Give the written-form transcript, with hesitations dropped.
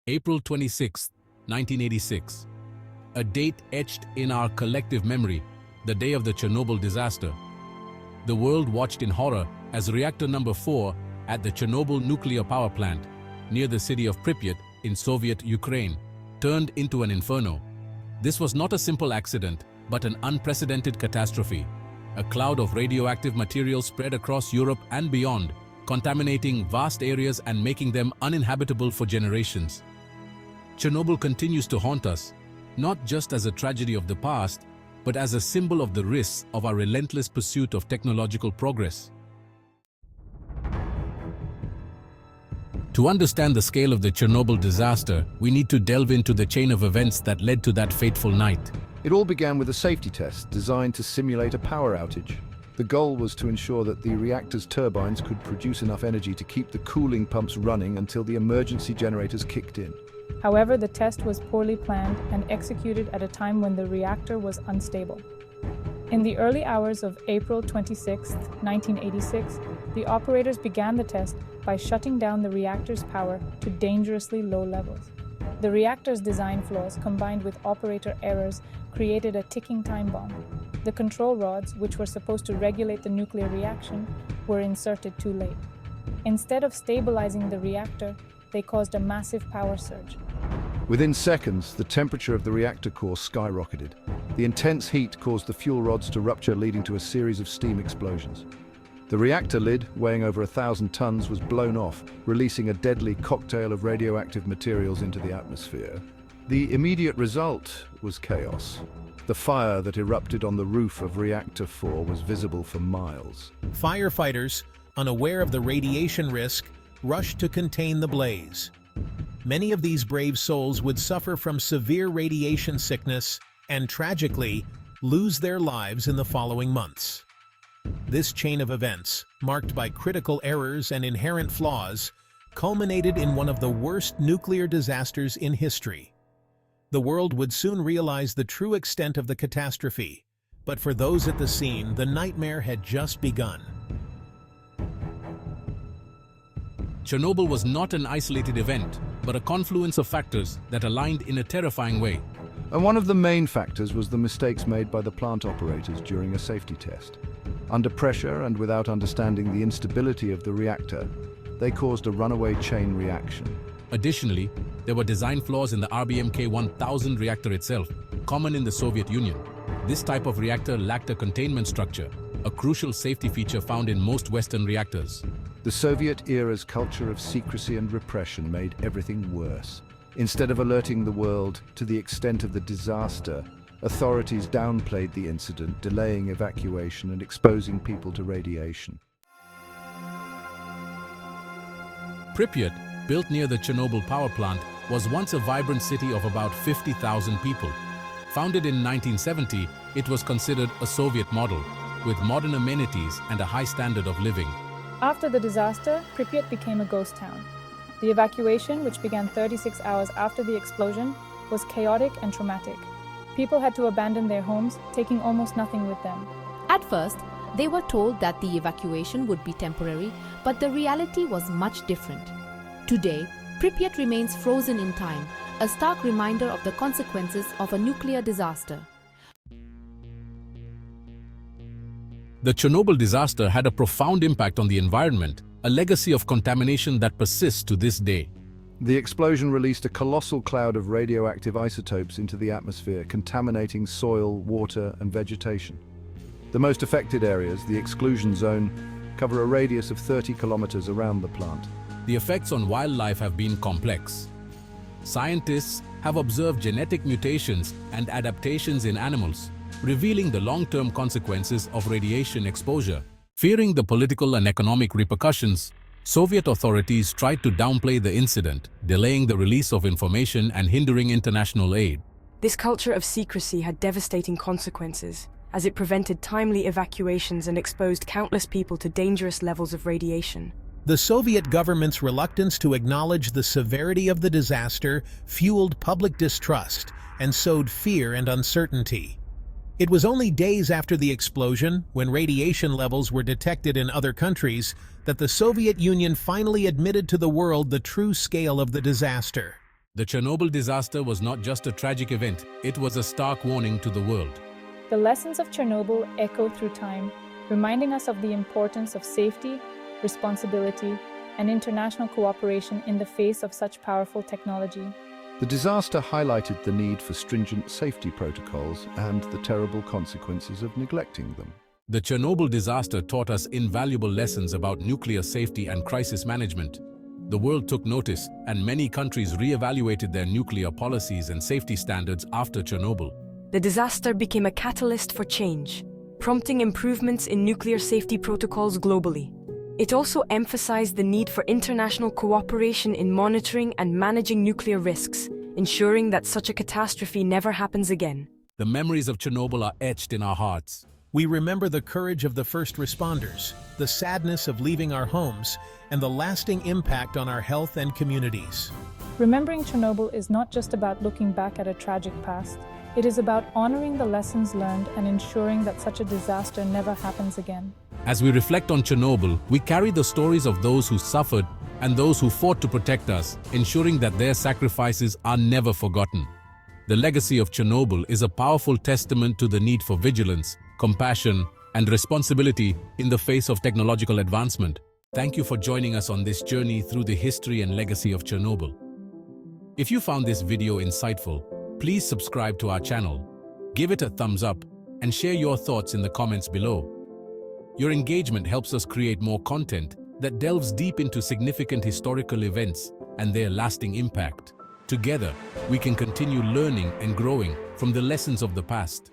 April 26, 1986. A date etched in our collective memory, the day of the Chernobyl disaster. The world watched in horror as Reactor Number 4 at the Chernobyl nuclear power plant, near the city of Pripyat in Soviet Ukraine, turned into an inferno. This was not a simple accident, but an unprecedented catastrophe. A cloud of radioactive material spread across Europe and beyond, contaminating vast areas and making them uninhabitable for generations. Chernobyl continues to haunt us, not just as a tragedy of the past, but as a symbol of the risks of our relentless pursuit of technological progress. To understand the scale of the Chernobyl disaster, we need to delve into the chain of events that led to that fateful night. It all began with a safety test designed to simulate a power outage. The goal was to ensure that the reactor's turbines could produce enough energy to keep the cooling pumps running until the emergency generators kicked in. However, the test was poorly planned and executed at a time when the reactor was unstable. In the early hours of April 26, 1986, the operators began the test by shutting down the reactor's power to dangerously low levels. The reactor's design flaws combined with operator errors created a ticking time bomb. The control rods, which were supposed to regulate the nuclear reaction, were inserted too late. Instead of stabilizing the reactor, they caused a massive power surge. Within seconds, the temperature of the reactor core skyrocketed. The intense heat caused the fuel rods to rupture, leading to a series of steam explosions. The reactor lid, weighing over 1,000 tons, was blown off, releasing a deadly cocktail of radioactive materials into the atmosphere. The immediate result was chaos. The fire that erupted on the roof of Reactor 4 was visible for miles. Firefighters, unaware of the radiation risk, rushed to contain the blaze. Many of these brave souls would suffer from severe radiation sickness and, tragically, lose their lives in the following months. This chain of events, marked by critical errors and inherent flaws, culminated in one of the worst nuclear disasters in history. The world would soon realize the true extent of the catastrophe, but for those at the scene, the nightmare had just begun. Chernobyl was not an isolated event, but a confluence of factors that aligned in a terrifying way. And one of the main factors was the mistakes made by the plant operators during a safety test. Under pressure and without understanding the instability of the reactor, they caused a runaway chain reaction. Additionally, there were design flaws in the RBMK-1000 reactor itself, common in the Soviet Union. This type of reactor lacked a containment structure, a crucial safety feature found in most Western reactors. The Soviet-era's culture of secrecy and repression made everything worse. Instead of alerting the world to the extent of the disaster, authorities downplayed the incident, delaying evacuation and exposing people to radiation. Pripyat, built near the Chernobyl power plant, was once a vibrant city of about 50,000 people. Founded in 1970, it was considered a Soviet model, with modern amenities and a high standard of living. After the disaster, Pripyat became a ghost town. The evacuation, which began 36 hours after the explosion, was chaotic and traumatic. People had to abandon their homes, taking almost nothing with them. At first, they were told that the evacuation would be temporary, but the reality was much different. Today, Pripyat remains frozen in time, a stark reminder of the consequences of a nuclear disaster. The Chernobyl disaster had a profound impact on the environment, a legacy of contamination that persists to this day. The explosion released a colossal cloud of radioactive isotopes into the atmosphere, contaminating soil, water, and vegetation. The most affected areas, the exclusion zone, cover a radius of 30 kilometers around the plant. The effects on wildlife have been complex. Scientists have observed genetic mutations and adaptations in animals, revealing the long-term consequences of radiation exposure. Fearing the political and economic repercussions, Soviet authorities tried to downplay the incident, delaying the release of information and hindering international aid. This culture of secrecy had devastating consequences, as it prevented timely evacuations and exposed countless people to dangerous levels of radiation. The Soviet government's reluctance to acknowledge the severity of the disaster fueled public distrust and sowed fear and uncertainty. It was only days after the explosion, when radiation levels were detected in other countries, that the Soviet Union finally admitted to the world the true scale of the disaster. The Chernobyl disaster was not just a tragic event, it was a stark warning to the world. The lessons of Chernobyl echo through time, reminding us of the importance of safety, responsibility, and international cooperation in the face of such powerful technology. The disaster highlighted the need for stringent safety protocols and the terrible consequences of neglecting them. The Chernobyl disaster taught us invaluable lessons about nuclear safety and crisis management. The world took notice, and many countries re-evaluated their nuclear policies and safety standards after Chernobyl. The disaster became a catalyst for change, prompting improvements in nuclear safety protocols globally. It also emphasized the need for international cooperation in monitoring and managing nuclear risks, ensuring that such a catastrophe never happens again. The memories of Chernobyl are etched in our hearts. We remember the courage of the first responders, the sadness of leaving our homes, and the lasting impact on our health and communities. Remembering Chernobyl is not just about looking back at a tragic past. It is about honoring the lessons learned and ensuring that such a disaster never happens again. As we reflect on Chernobyl, we carry the stories of those who suffered and those who fought to protect us, ensuring that their sacrifices are never forgotten. The legacy of Chernobyl is a powerful testament to the need for vigilance, compassion, and responsibility in the face of technological advancement. Thank you for joining us on this journey through the history and legacy of Chernobyl. If you found this video insightful, please subscribe to our channel, give it a thumbs up, and share your thoughts in the comments below. Your engagement helps us create more content that delves deep into significant historical events and their lasting impact. Together, we can continue learning and growing from the lessons of the past.